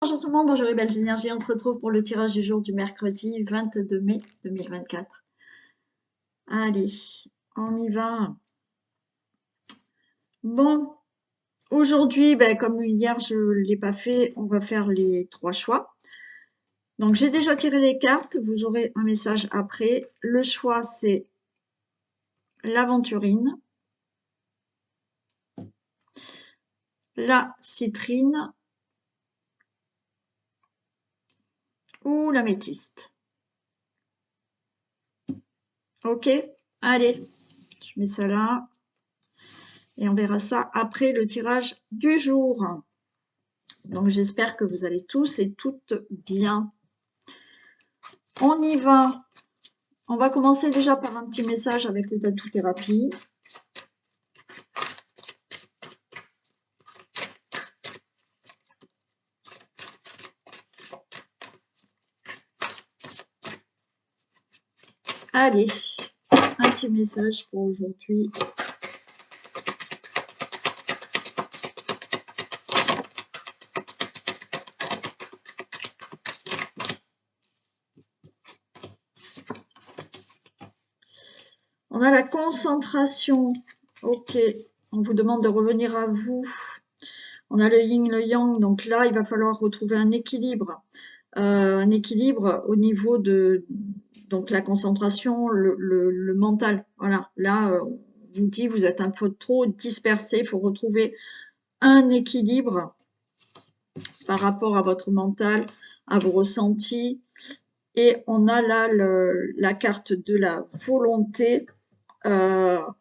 Bonjour tout le monde, bonjour les belles énergies, on se retrouve pour le tirage du jour du mercredi 22 mai 2024. Allez, on y va. Bon, aujourd'hui, comme hier je ne l'ai pas fait, on va faire les 3 choix. Donc j'ai déjà tiré les cartes, vous aurez un message après. Le choix c'est l'aventurine, la citrine ou l'améthyste. Ok, allez, je mets ça là. Et on verra ça après le tirage du jour. Donc j'espère que vous allez tous et toutes bien. On y va. On va commencer déjà par un petit message avec le tattoo thérapie. Allez, un petit message pour aujourd'hui. On a la concentration. Ok, on vous demande de revenir à vous. On a le yin, le yang. Donc là, il va falloir retrouver un équilibre. Un équilibre au niveau de donc la concentration, le mental. Voilà, là, on vous dit, vous êtes un peu trop dispersé. Il faut retrouver un équilibre par rapport à votre mental, à vos ressentis. Et on a là la carte de la volonté. Là,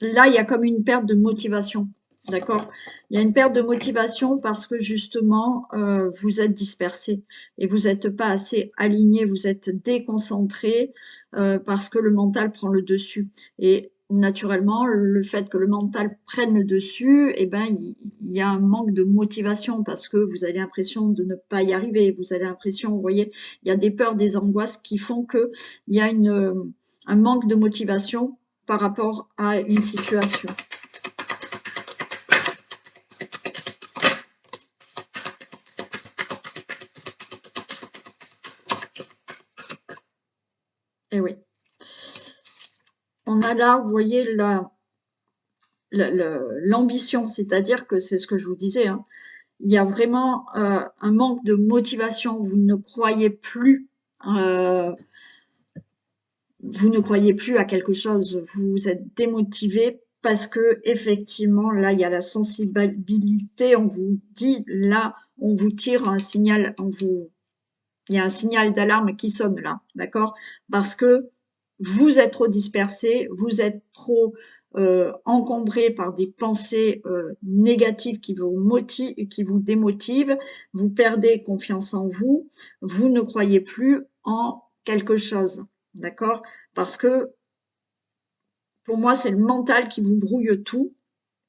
il y a comme une perte de motivation. D'accord? Il y a une perte de motivation parce que justement, vous êtes dispersé et vous n'êtes pas assez aligné, vous êtes déconcentré parce que le mental prend le dessus. Et naturellement, le fait que le mental prenne le dessus, eh ben, il y a un manque de motivation parce que vous avez l'impression de ne pas y arriver. Vous avez l'impression, vous voyez, il y a des peurs, des angoisses qui font que il y a un manque de motivation par rapport à une situation. Et oui. On a là, vous voyez, l'ambition, c'est-à-dire que c'est ce que je vous disais, hein, il y a vraiment un manque de motivation, vous ne croyez plus à quelque chose, vous êtes démotivé parce que effectivement là il y a la sensibilité, on vous dit là, on vous tire un signal, il y a un signal d'alarme qui sonne là, d'accord? Parce que vous êtes trop dispersé, vous êtes trop encombré par des pensées négatives qui vous démotivent, vous perdez confiance en vous, vous ne croyez plus en quelque chose, d'accord? Parce que pour moi, c'est le mental qui vous brouille tout.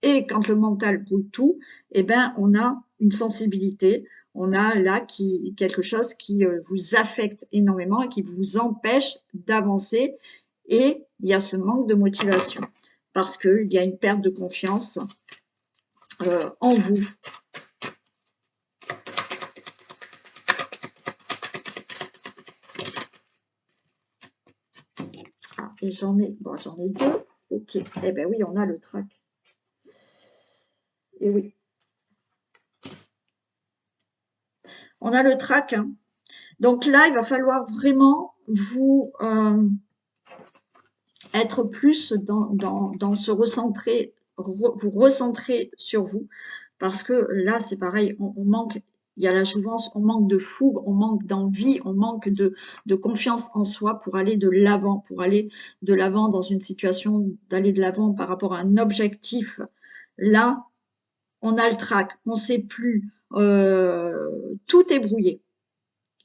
Et quand le mental brouille tout, eh ben, on a une sensibilité, on a là quelque chose qui vous affecte énormément et qui vous empêche d'avancer. Et il y a ce manque de motivation parce qu'il y a une perte de confiance en vous. Ah, et j'en ai deux. Ok, eh ben oui, on a le trac. Et oui. On a le trac. Hein. Donc là, il va falloir vraiment vous être plus dans ce recentrer, vous recentrer sur vous, parce que là, c'est pareil, on manque, il y a la jouvence, on manque de fougue, on manque d'envie, on manque de confiance en soi pour aller de l'avant, dans une situation, d'aller de l'avant par rapport à un objectif. Là, on a le trac, on ne sait plus, tout est brouillé.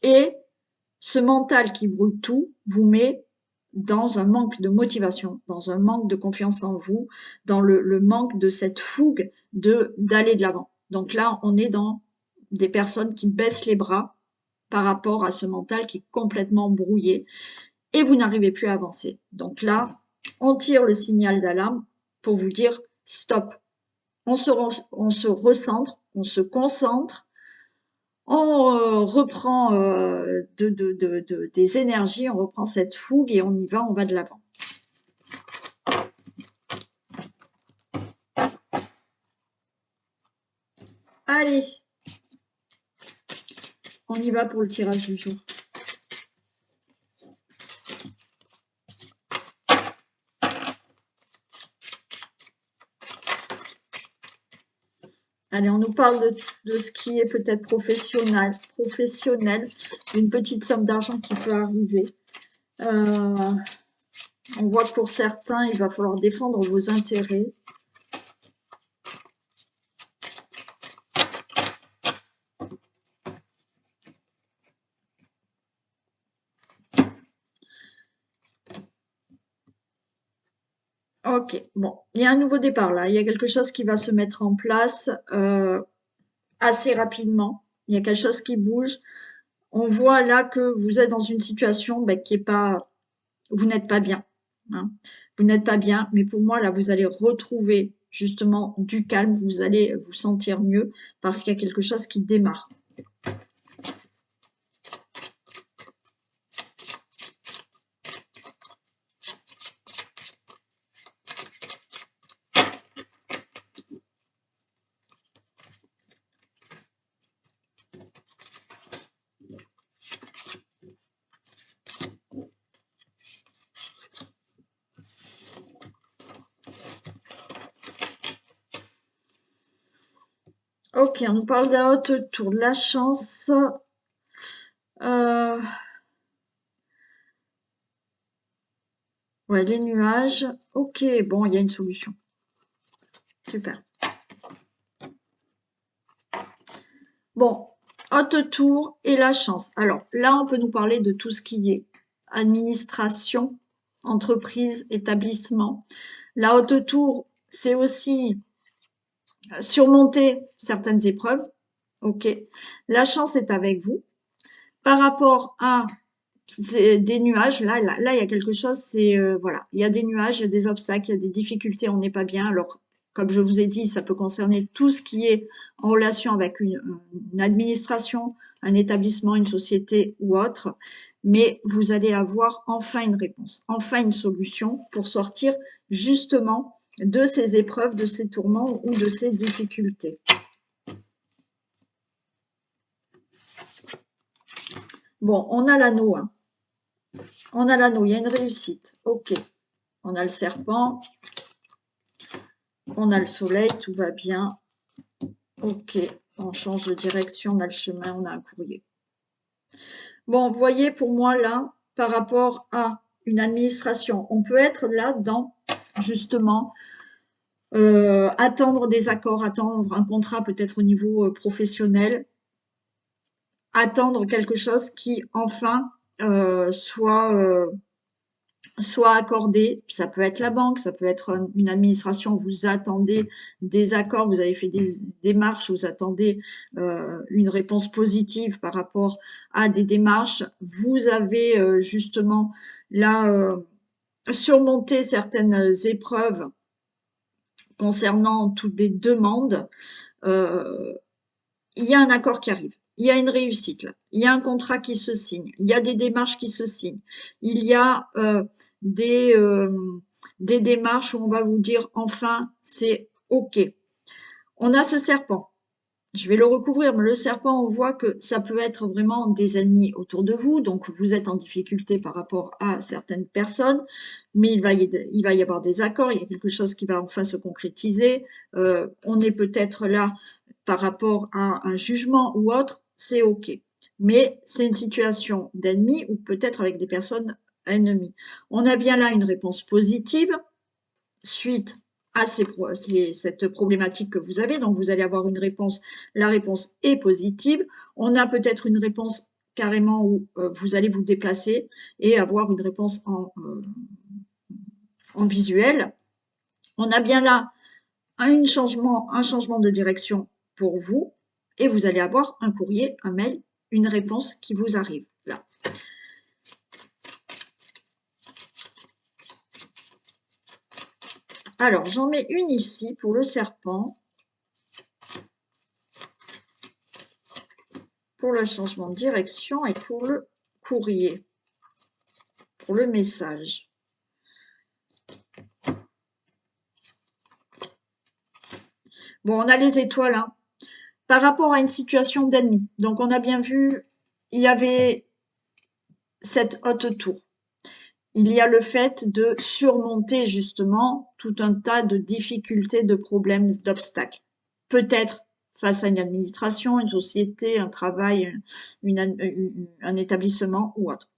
Et ce mental qui brouille tout vous met dans un manque de motivation, dans un manque de confiance en vous, dans le manque de cette fougue d'aller de l'avant. Donc là, on est dans des personnes qui baissent les bras par rapport à ce mental qui est complètement brouillé et vous n'arrivez plus à avancer. Donc là, on tire le signal d'alarme pour vous dire stop. On se recentre, on se concentre, On reprend des énergies, on reprend cette fougue et on y va, on va de l'avant. Allez, on y va pour le tirage du jour. Allez, on nous parle de ce qui est peut-être professionnel, une petite somme d'argent qui peut arriver. On voit que pour certains, il va falloir défendre vos intérêts. Ok, bon, il y a un nouveau départ là, il y a quelque chose qui va se mettre en place assez rapidement, il y a quelque chose qui bouge. On voit là que vous êtes dans une situation qui est pas, vous n'êtes pas bien, hein. Vous n'êtes pas bien, mais pour moi là, vous allez retrouver justement du calme, vous allez vous sentir mieux parce qu'il y a quelque chose qui démarre. Ok, on nous parle d'un haute tour, de la chance. Ouais, les nuages. Ok, bon, il y a une solution. Super. Bon, haute tour et la chance. Alors là, on peut nous parler de tout ce qui est administration, entreprise, établissement. La haute tour, c'est aussi surmonter certaines épreuves. Ok. La chance est avec vous. Par rapport à des nuages, là, il y a quelque chose, c'est voilà, il y a des nuages, il y a des obstacles, il y a des difficultés, on n'est pas bien. Alors, comme je vous ai dit, ça peut concerner tout ce qui est en relation avec une administration, un établissement, une société ou autre, mais vous allez avoir enfin une réponse, enfin une solution pour sortir justement de ces épreuves, de ces tourments ou de ces difficultés. Bon, on a l'anneau, hein. On a l'anneau, il y a une réussite. Ok. On a le serpent. On a le soleil, tout va bien. Ok. On change de direction, on a le chemin, on a un courrier. Bon, vous voyez, pour moi, là, par rapport à une administration, on peut être là dans, justement, attendre des accords, attendre un contrat peut-être au niveau professionnel, attendre quelque chose qui, enfin, soit accordé, ça peut être la banque, ça peut être une administration, vous attendez des accords, vous avez fait des démarches, vous attendez une réponse positive par rapport à des démarches, vous avez justement là surmonté certaines épreuves concernant toutes des demandes, il y a un accord qui arrive. Il y a une réussite là. Il y a un contrat qui se signe. Il y a des démarches qui se signent. Il y a des démarches où on va vous dire enfin c'est OK. On a ce serpent. Je vais le recouvrir, mais le serpent, on voit que ça peut être vraiment des ennemis autour de vous, donc vous êtes en difficulté par rapport à certaines personnes, mais il va y avoir des accords, il y a quelque chose qui va enfin se concrétiser. On est peut-être là par rapport à un jugement ou autre, c'est OK. Mais c'est une situation d'ennemi ou peut-être avec des personnes ennemies. On a bien là une réponse positive suite à cette problématique que vous avez. Donc, vous allez avoir une réponse. La réponse est positive. On a peut-être une réponse carrément où vous allez vous déplacer et avoir une réponse en visuel. On a bien là un changement de direction pour vous et vous allez avoir un courrier, un mail, une réponse qui vous arrive là. Alors, j'en mets une ici pour le serpent. pour le changement de direction et pour le courrier, pour le message. Bon, on a les étoiles, hein. Par rapport à une situation d'ennemi. Donc, on a bien vu, il y avait cette haute tour. Il y a le fait de surmonter justement tout un tas de difficultés, de problèmes, d'obstacles. Peut-être face à une administration, une société, un travail, un établissement ou autre.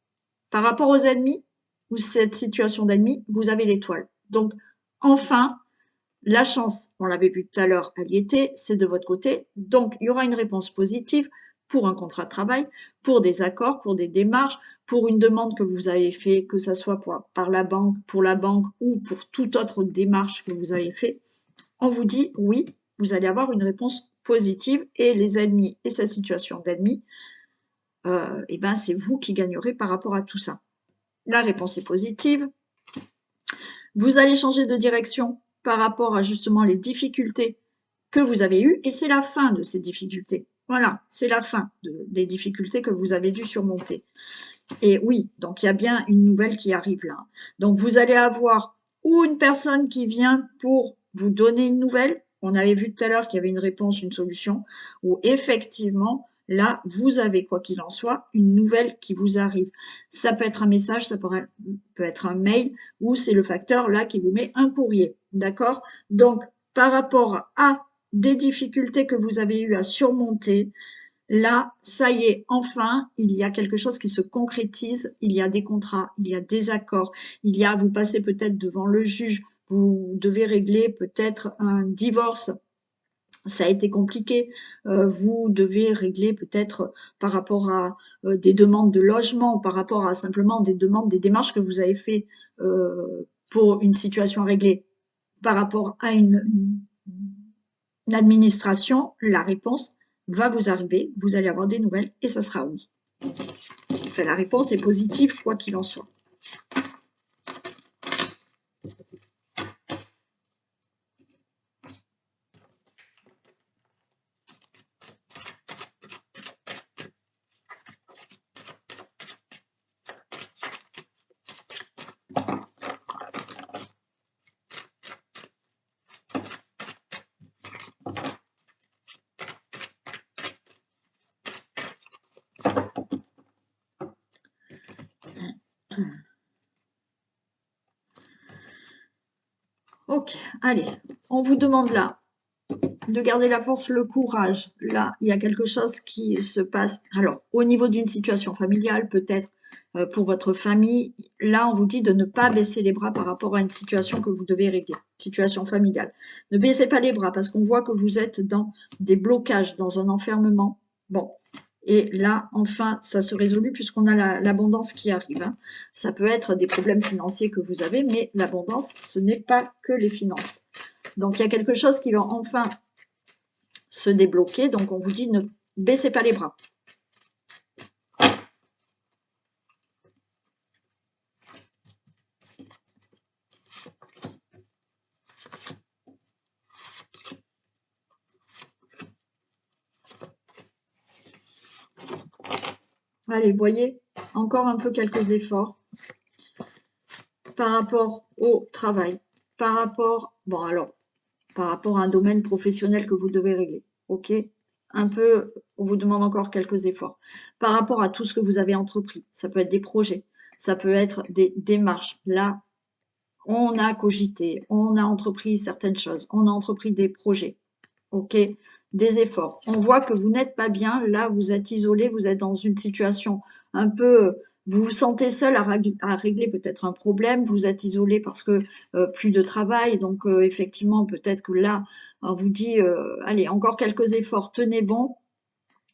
Par rapport aux ennemis, ou cette situation d'ennemi, vous avez l'étoile. Donc, enfin, la chance, on l'avait vu tout à l'heure, elle y était, c'est de votre côté. Donc, il y aura une réponse positive pour un contrat de travail, pour des accords, pour des démarches, pour une demande que vous avez fait, que ce soit par la banque, pour la banque ou pour toute autre démarche que vous avez fait. On vous dit oui, vous allez avoir une réponse positive et les ennemis et cette situation d'ennemis, eh ben c'est vous qui gagnerez par rapport à tout ça. La réponse est positive. Vous allez changer de direction par rapport à justement les difficultés que vous avez eues et c'est la fin de ces difficultés. Voilà, c'est la fin des difficultés que vous avez dû surmonter. Et oui, donc il y a bien une nouvelle qui arrive là. Donc vous allez avoir ou une personne qui vient pour vous donner une nouvelle. On avait vu tout à l'heure qu'il y avait une réponse, une solution, ou effectivement, là, vous avez, quoi qu'il en soit, une nouvelle qui vous arrive. Ça peut être un message, ça peut être un mail, ou c'est le facteur là qui vous met un courrier. D'accord? Donc, par rapport à des difficultés que vous avez eu à surmonter, là, ça y est, enfin, il y a quelque chose qui se concrétise, il y a des contrats, il y a des accords, vous passez peut-être devant le juge, vous devez régler peut-être un divorce, ça a été compliqué, vous devez régler peut-être par rapport à des demandes de logement, par rapport à simplement des demandes, des démarches que vous avez fait pour une situation réglée, par rapport à une administration, la réponse va vous arriver, vous allez avoir des nouvelles et ça sera oui. Enfin, la réponse est positive, quoi qu'il en soit. Ok, allez, on vous demande là de garder la force, le courage. Là, il y a quelque chose qui se passe. Alors, au niveau d'une situation familiale, peut-être pour votre famille, là, on vous dit de ne pas baisser les bras par rapport à une situation que vous devez régler, situation familiale. Ne baissez pas les bras parce qu'on voit que vous êtes dans des blocages, dans un enfermement. Bon, et là, enfin, ça se résout puisqu'on a l'abondance qui arrive. Hein. Ça peut être des problèmes financiers que vous avez, mais l'abondance, ce n'est pas que les finances. Donc, il y a quelque chose qui va enfin se débloquer. Donc, on vous dit ne baissez pas les bras. Allez, voyez, encore un peu quelques efforts par rapport au travail, par rapport, bon alors, par rapport à un domaine professionnel que vous devez régler, ok? Un peu, on vous demande encore quelques efforts. Par rapport à tout ce que vous avez entrepris, ça peut être des projets, ça peut être des démarches. Là, on a cogité, on a entrepris certaines choses, on a entrepris des projets, ok? Des efforts. On voit que vous n'êtes pas bien, là, vous êtes isolé, vous êtes dans une situation un peu, vous vous sentez seul à régler peut-être un problème, vous êtes isolé parce que plus de travail, donc effectivement, peut-être que là, on vous dit, allez, encore quelques efforts, tenez bon,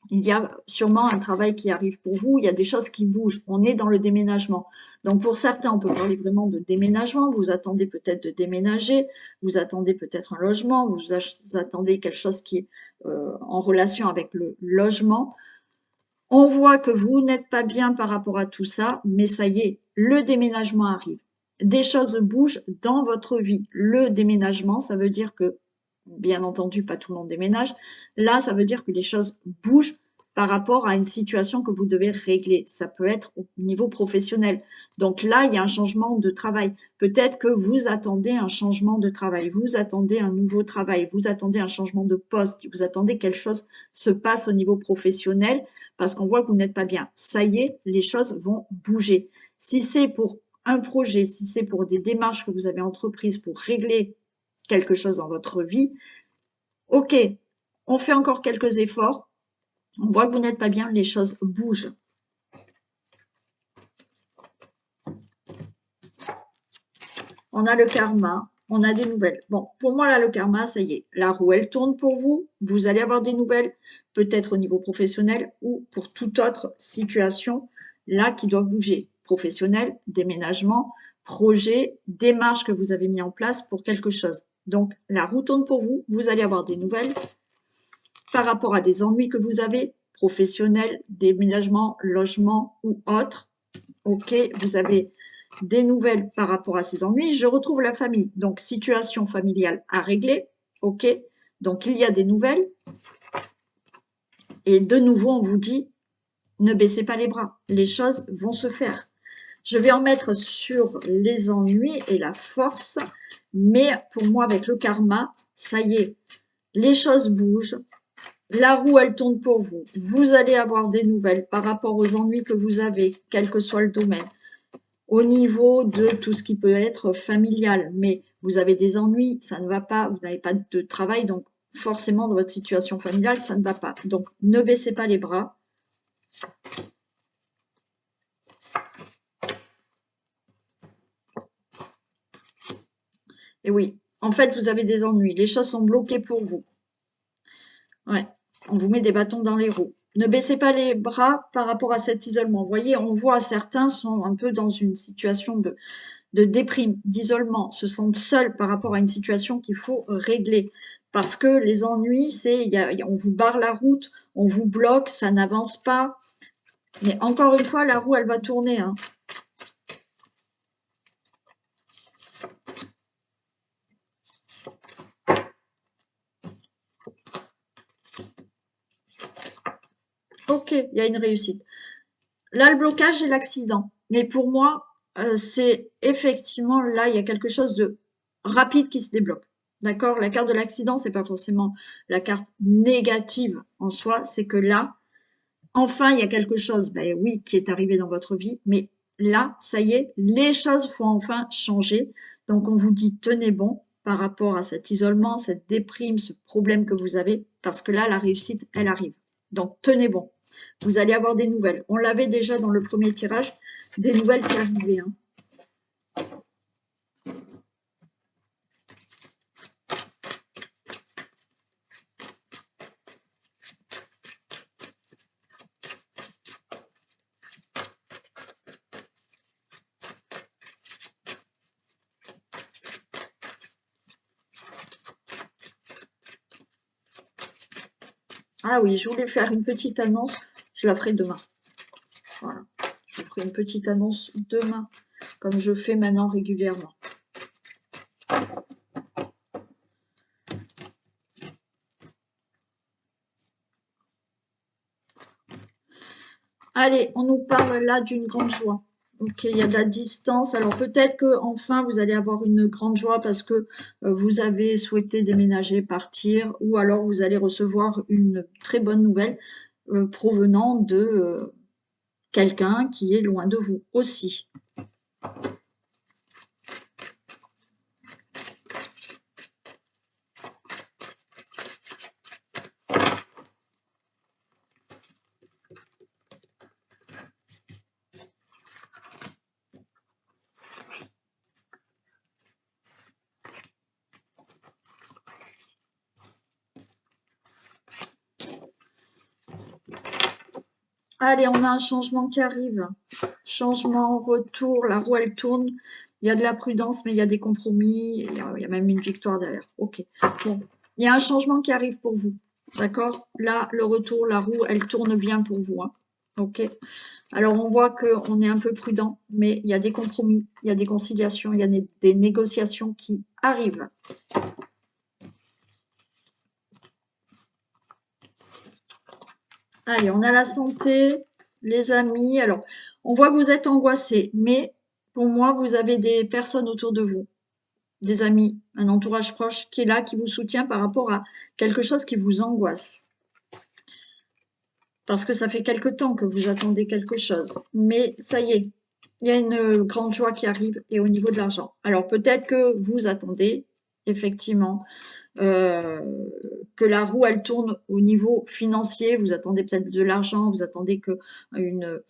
il y a sûrement un travail qui arrive pour vous, il y a des choses qui bougent, on est dans le déménagement. Donc pour certains, on peut parler vraiment de déménagement, vous attendez peut-être de déménager, vous attendez peut-être un logement, vous attendez quelque chose qui est en relation avec le logement. On voit que vous n'êtes pas bien par rapport à tout ça, mais ça y est, le déménagement arrive. Des choses bougent dans votre vie. Le déménagement, ça veut dire que, bien entendu, pas tout le monde déménage. Là, ça veut dire que les choses bougent par rapport à une situation que vous devez régler. Ça peut être au niveau professionnel. Donc là, il y a un changement de travail. Peut-être que vous attendez un changement de travail, vous attendez un nouveau travail, vous attendez un changement de poste, vous attendez quelque chose se passe au niveau professionnel parce qu'on voit que vous n'êtes pas bien. Ça y est, les choses vont bouger. Si c'est pour un projet, si c'est pour des démarches que vous avez entreprises pour régler quelque chose dans votre vie, ok, on fait encore quelques efforts, on voit que vous n'êtes pas bien, les choses bougent. On a le karma, on a des nouvelles. Bon, pour moi, là, le karma, ça y est, la roue, elle tourne pour vous, vous allez avoir des nouvelles, peut-être au niveau professionnel ou pour toute autre situation, là, qui doit bouger. Professionnel, déménagement, projet, démarche que vous avez mis en place pour quelque chose. Donc, la roue tourne pour vous, vous allez avoir des nouvelles par rapport à des ennuis que vous avez, professionnels, déménagement, logement ou autre. Ok, vous avez des nouvelles par rapport à ces ennuis. Je retrouve la famille. Donc, situation familiale à régler. OK. Donc, il y a des nouvelles. Et de nouveau, on vous dit, ne baissez pas les bras. Les choses vont se faire. Je vais en mettre sur les ennuis et la force. Mais pour moi, avec le karma, ça y est, les choses bougent. La roue, elle tourne pour vous. Vous allez avoir des nouvelles par rapport aux ennuis que vous avez, quel que soit le domaine. Au niveau de tout ce qui peut être familial, mais vous avez des ennuis, ça ne va pas, vous n'avez pas de travail, donc forcément dans votre situation familiale, ça ne va pas. Donc ne baissez pas les bras. Et oui, en fait, vous avez des ennuis, les choses sont bloquées pour vous. Ouais, on vous met des bâtons dans les roues. Ne baissez pas les bras par rapport à cet isolement. Vous voyez, on voit certains sont un peu dans une situation de déprime, d'isolement, se sentent seuls par rapport à une situation qu'il faut régler. Parce que les ennuis, c'est on vous barre la route, on vous bloque, ça n'avance pas. Mais encore une fois, la roue, elle va tourner. Hein. Ok, il y a une réussite. Là, le blocage, c'est l'accident. Mais pour moi, c'est effectivement, là, il y a quelque chose de rapide qui se débloque. D'accord? La carte de l'accident, c'est pas forcément la carte négative en soi, c'est que là, enfin, il y a quelque chose, ben oui, qui est arrivé dans votre vie, mais là, ça y est, les choses vont enfin changer. Donc, on vous dit, tenez bon par rapport à cet isolement, cette déprime, ce problème que vous avez, parce que là, la réussite, elle arrive. Donc, tenez bon. Vous allez avoir des nouvelles. On l'avait déjà dans le premier tirage, des nouvelles qui arrivaient. Hein. Ah oui, je voulais faire une petite annonce, je la ferai demain. Voilà, je ferai une petite annonce demain, comme je fais maintenant régulièrement. Allez, on nous parle là d'une grande joie. Ok, il y a de la distance. Alors peut-être que enfin vous allez avoir une grande joie parce que vous avez souhaité déménager, partir, ou alors vous allez recevoir une très bonne nouvelle provenant de quelqu'un qui est loin de vous aussi. Allez, on a un changement qui arrive. Changement, retour, la roue elle tourne. Il y a de la prudence, mais il y a des compromis. Il y a même une victoire derrière. Ok. Bon. Il y a un changement qui arrive pour vous. D'accord? Là, le retour, la roue, elle tourne bien pour vous. Hein. Ok. Alors, on voit qu'on est un peu prudent, mais il y a des compromis, il y a des conciliations, il y a des négociations qui arrivent. Allez, on a la santé, les amis. Alors, on voit que vous êtes angoissé, mais pour moi, vous avez des personnes autour de vous, des amis, un entourage proche qui est là, qui vous soutient par rapport à quelque chose qui vous angoisse. Parce que ça fait quelque temps que vous attendez quelque chose. Mais ça y est, il y a une grande joie qui arrive et au niveau de l'argent. Alors peut-être que vous attendez effectivement euh, que la roue elle tourne au niveau financier. Vous attendez peut-être de l'argent, vous attendez que une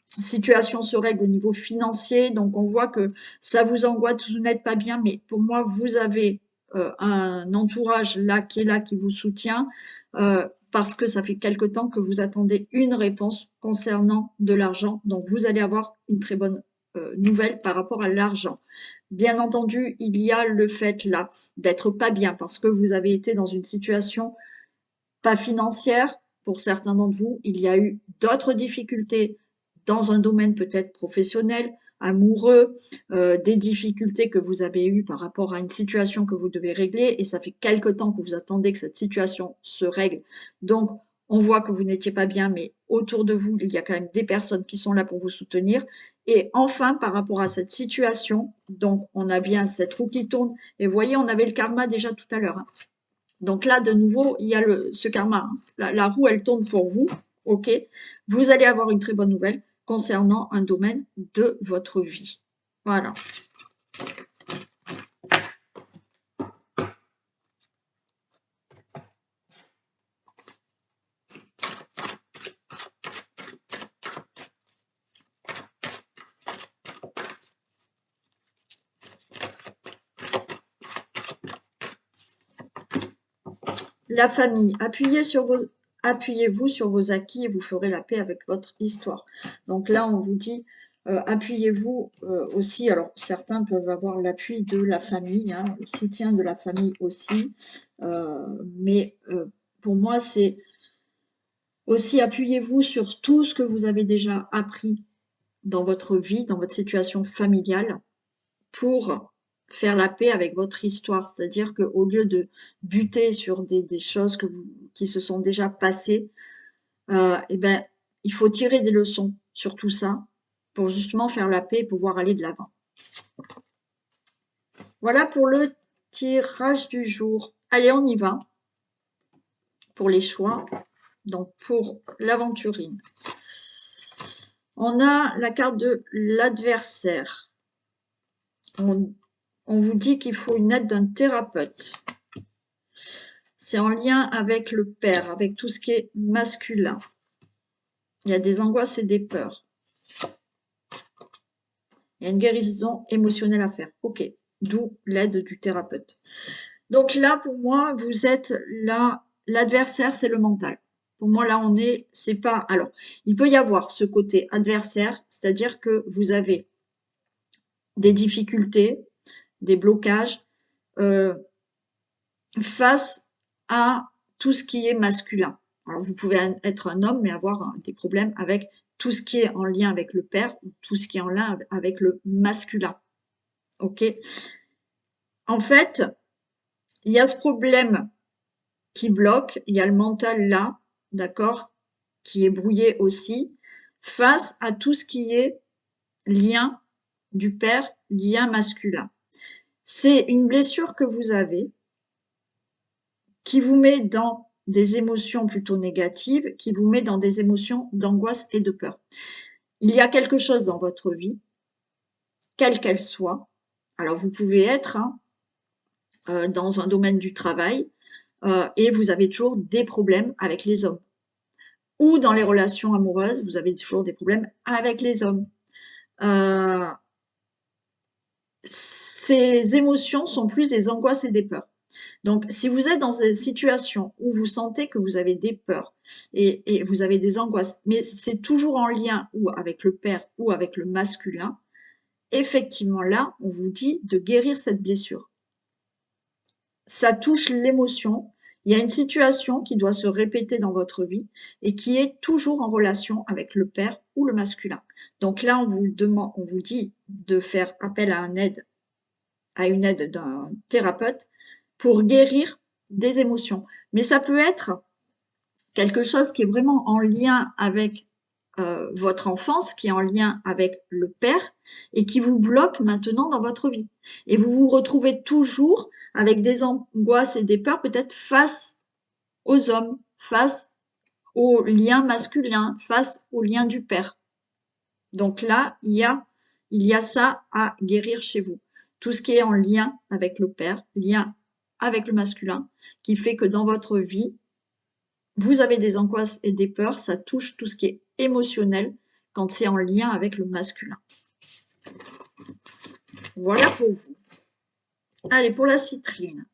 situation se règle au niveau financier. Donc on voit que ça vous angoisse, vous n'êtes pas bien, mais pour moi vous avez un entourage là, qui vous soutient. Parce que ça fait quelque temps que vous attendez une réponse concernant de l'argent. Donc, vous allez avoir une très bonne nouvelle par rapport à l'argent. Bien entendu, il y a le fait là d'être pas bien parce que vous avez été dans une situation pas financière pour certains d'entre vous. Il y a eu d'autres difficultés dans un domaine peut-être professionnel, amoureux, des difficultés que vous avez eues par rapport à une situation que vous devez régler et ça fait quelque temps que vous attendez que cette situation se règle. Donc, on voit que vous n'étiez pas bien, mais autour de vous, il y a quand même des personnes qui sont là pour vous soutenir. Et enfin, par rapport à cette situation, donc on a bien cette roue qui tourne. Et vous voyez, on avait le karma déjà tout à l'heure. Hein. Donc là, de nouveau, il y a ce karma. Hein. La roue, elle tourne pour vous. OK. Vous allez avoir une très bonne nouvelle concernant un domaine de votre vie. Voilà. La famille. Appuyez-vous sur vos acquis et vous ferez la paix avec votre histoire. Donc là, on vous dit, appuyez-vous aussi. Alors, certains peuvent avoir l'appui de la famille, hein, le soutien de la famille aussi. Mais pour moi, c'est aussi appuyez-vous sur tout ce que vous avez déjà appris dans votre vie, dans votre situation familiale, pour faire la paix avec votre histoire. C'est-à-dire qu'au lieu de buter sur des choses qui se sont déjà passées, eh ben, il faut tirer des leçons sur tout ça pour justement faire la paix et pouvoir aller de l'avant. Voilà pour le tirage du jour. Allez, on y va pour les choix. Donc, pour l'aventurine. On a la carte de l'adversaire. On vous dit qu'il faut une aide d'un thérapeute. C'est en lien avec le père, avec tout ce qui est masculin. Il y a des angoisses et des peurs. Il y a une guérison émotionnelle à faire. Ok, d'où l'aide du thérapeute. Donc là, pour moi, vous êtes là, l'adversaire, c'est le mental. Pour moi, là, c'est pas. Alors, il peut y avoir ce côté adversaire, c'est-à-dire que vous avez des difficultés, des blocages face à tout ce qui est masculin. Alors, vous pouvez être un homme, mais avoir des problèmes avec tout ce qui est en lien avec le père ou tout ce qui est en lien avec le masculin. OK? En fait, il y a ce problème qui bloque, il y a le mental là, d'accord, qui est brouillé aussi, face à tout ce qui est lien du père, lien masculin. C'est une blessure que vous avez qui vous met dans des émotions plutôt négatives, qui vous met dans des émotions d'angoisse et de peur. Il y a quelque chose dans votre vie, quelle qu'elle soit. Alors, vous pouvez être dans un domaine du travail et vous avez toujours des problèmes avec les hommes. Ou dans les relations amoureuses, vous avez toujours des problèmes avec les hommes. Ces émotions sont plus des angoisses et des peurs. Donc, si vous êtes dans des situations où vous sentez que vous avez des peurs et vous avez des angoisses, mais c'est toujours en lien ou avec le père ou avec le masculin, effectivement là, on vous dit de guérir cette blessure. Ça touche l'émotion. Il y a une situation qui doit se répéter dans votre vie et qui est toujours en relation avec le père ou le masculin. Donc là, on vous dit de faire appel à une aide d'un thérapeute pour guérir des émotions. Mais ça peut être quelque chose qui est vraiment en lien avec votre enfance, qui est en lien avec le père et qui vous bloque maintenant dans votre vie. Et vous vous retrouvez toujours avec des angoisses et des peurs peut-être face aux hommes, face au lien masculin, face au lien du père. Donc là, il y a ça à guérir chez vous. Tout ce qui est en lien avec le père, lien avec le masculin, qui fait que dans votre vie, vous avez des angoisses et des peurs, ça touche tout ce qui est émotionnel quand c'est en lien avec le masculin. Voilà pour vous. Allez, pour la citrine.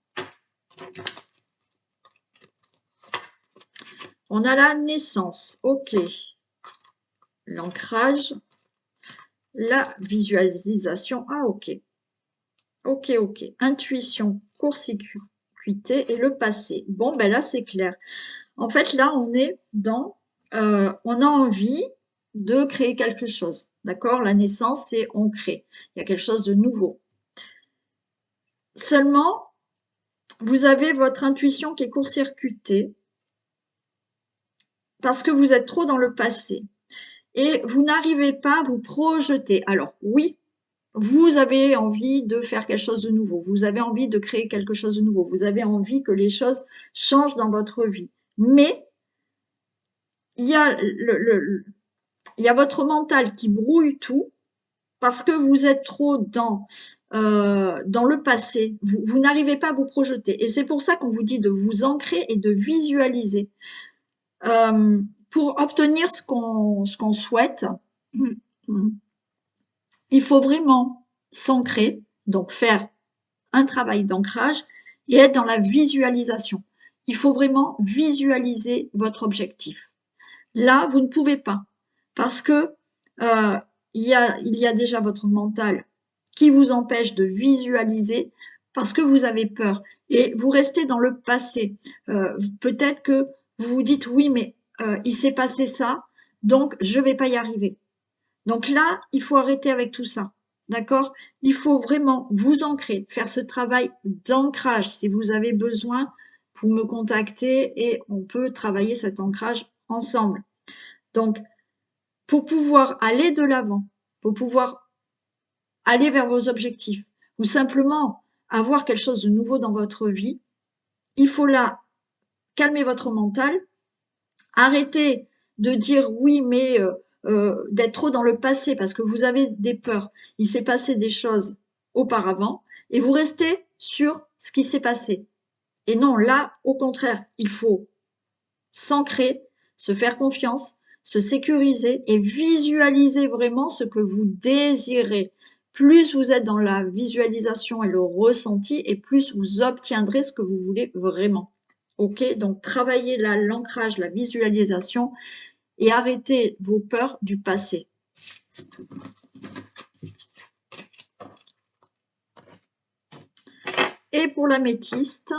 On a la naissance, ok. L'ancrage, la visualisation, ah ok. Ok, ok. Intuition, court-circuité et le passé. Bon, ben là, c'est clair. En fait, là, on est dans, on a envie de créer quelque chose. D'accord? La naissance, c'est on crée. Il y a quelque chose de nouveau. Seulement, vous avez votre intuition qui est court-circuitée parce que vous êtes trop dans le passé et vous n'arrivez pas à vous projeter. Alors, oui, vous avez envie de faire quelque chose de nouveau. Vous avez envie de créer quelque chose de nouveau. Vous avez envie que les choses changent dans votre vie. Mais il y a il y a votre mental qui brouille tout parce que vous êtes trop dans le passé. Vous n'arrivez pas à vous projeter. Et c'est pour ça qu'on vous dit de vous ancrer et de visualiser. Pour obtenir ce qu'on souhaite, il faut vraiment s'ancrer, donc faire un travail d'ancrage et être dans la visualisation. Il faut vraiment visualiser votre objectif. Là, vous ne pouvez pas parce que il y a déjà votre mental qui vous empêche de visualiser parce que vous avez peur et vous restez dans le passé. Peut-être que vous vous dites oui, mais il s'est passé ça, donc je vais pas y arriver. Donc là, il faut arrêter avec tout ça. D'accord? Il faut vraiment vous ancrer, faire ce travail d'ancrage. Si vous avez besoin, vous me contactez et on peut travailler cet ancrage ensemble. Donc, pour pouvoir aller de l'avant, pour pouvoir aller vers vos objectifs, ou simplement avoir quelque chose de nouveau dans votre vie, il faut là calmer votre mental, arrêter de dire oui, mais d'être trop dans le passé parce que vous avez des peurs. Il s'est passé des choses auparavant et vous restez sur ce qui s'est passé. Et non, là, au contraire, il faut s'ancrer, se faire confiance, se sécuriser et visualiser vraiment ce que vous désirez. Plus vous êtes dans la visualisation et le ressenti, et plus vous obtiendrez ce que vous voulez vraiment. Ok, donc travaillez là l'ancrage, la visualisation et arrêtez vos peurs du passé. Et pour l'améthyste,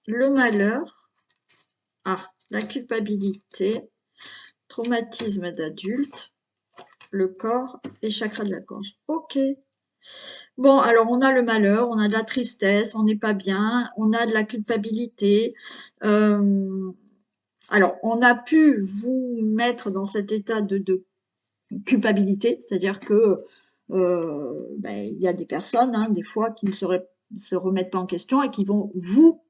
le malheur, la culpabilité, traumatisme d'adulte, le corps et chakra de la gorge. Ok. Bon, alors on a le malheur, on a de la tristesse, on n'est pas bien, on a de la culpabilité. Alors, on a pu vous mettre dans cet état de culpabilité, c'est-à-dire que il y a des personnes, des fois, qui ne se remettent pas en question et qui vont vous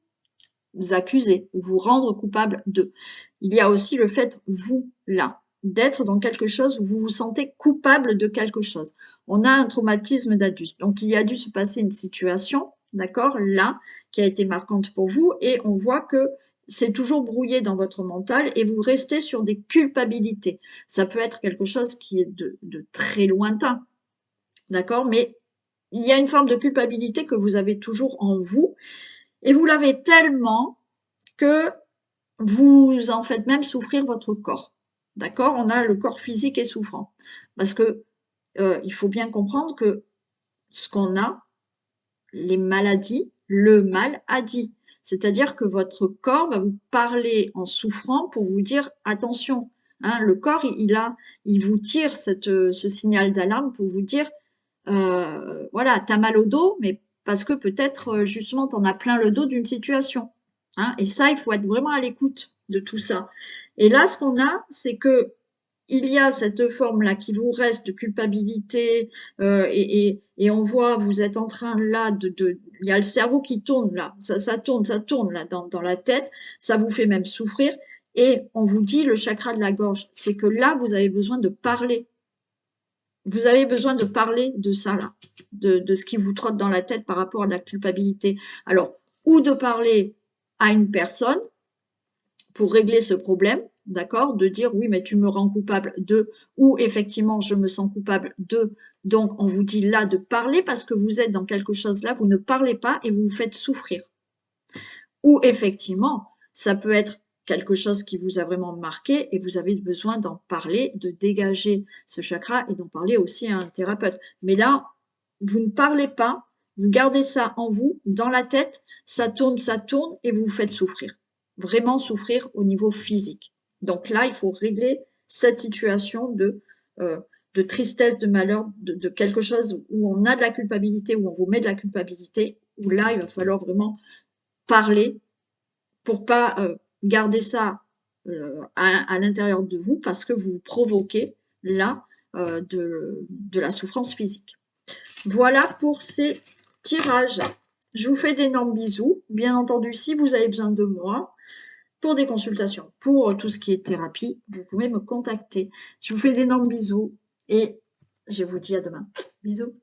accuser ou vous rendre coupable d'eux. Il y a aussi le fait, vous, là, d'être dans quelque chose où vous vous sentez coupable de quelque chose. On a un traumatisme d'adulte. Donc, il y a dû se passer une situation, d'accord, là, qui a été marquante pour vous et on voit que c'est toujours brouillé dans votre mental et vous restez sur des culpabilités. Ça peut être quelque chose qui est de très lointain, d'accord, mais il y a une forme de culpabilité que vous avez toujours en vous et vous l'avez tellement que vous en faites même souffrir votre corps. D'accord? On a le corps physique et souffrant. Parce que il faut bien comprendre que ce qu'on a, les maladies, le mal a dit. C'est-à-dire que votre corps va vous parler en souffrant pour vous dire attention. Le corps, il vous tire ce signal d'alarme pour vous dire voilà, t'as mal au dos, mais parce que peut-être justement t'en as plein le dos d'une situation. Hein, et ça, il faut être vraiment à l'écoute de tout ça. Et là, ce qu'on a, c'est que il y a cette forme-là qui vous reste de culpabilité, et on voit, vous êtes en train là il y a le cerveau qui tourne là, ça tourne là dans la tête, ça vous fait même souffrir, et on vous dit le chakra de la gorge, c'est que là, vous avez besoin de parler. Vous avez besoin de parler de ça là, de ce qui vous trotte dans la tête par rapport à la culpabilité. Alors, ou de parler à une personne, pour régler ce problème, d'accord, de dire oui, mais tu me rends coupable de, ou effectivement, je me sens coupable de. Donc, on vous dit là de parler parce que vous êtes dans quelque chose là, vous ne parlez pas et vous vous faites souffrir. Ou effectivement, ça peut être quelque chose qui vous a vraiment marqué et vous avez besoin d'en parler, de dégager ce chakra et d'en parler aussi à un thérapeute. Mais là, vous ne parlez pas, vous gardez ça en vous, dans la tête, ça tourne et vous vous faites souffrir. Vraiment souffrir au niveau physique. Donc là, il faut régler cette situation de tristesse, de malheur, de quelque chose où on a de la culpabilité, où on vous met de la culpabilité, où là, il va falloir vraiment parler pour pas garder ça à l'intérieur de vous parce que vous provoquez là de la souffrance physique. Voilà pour ces tirages. Je vous fais d'énormes bisous. Bien entendu, si vous avez besoin de moi pour des consultations, pour tout ce qui est thérapie, vous pouvez me contacter. Je vous fais d'énormes bisous et je vous dis à demain. Bisous.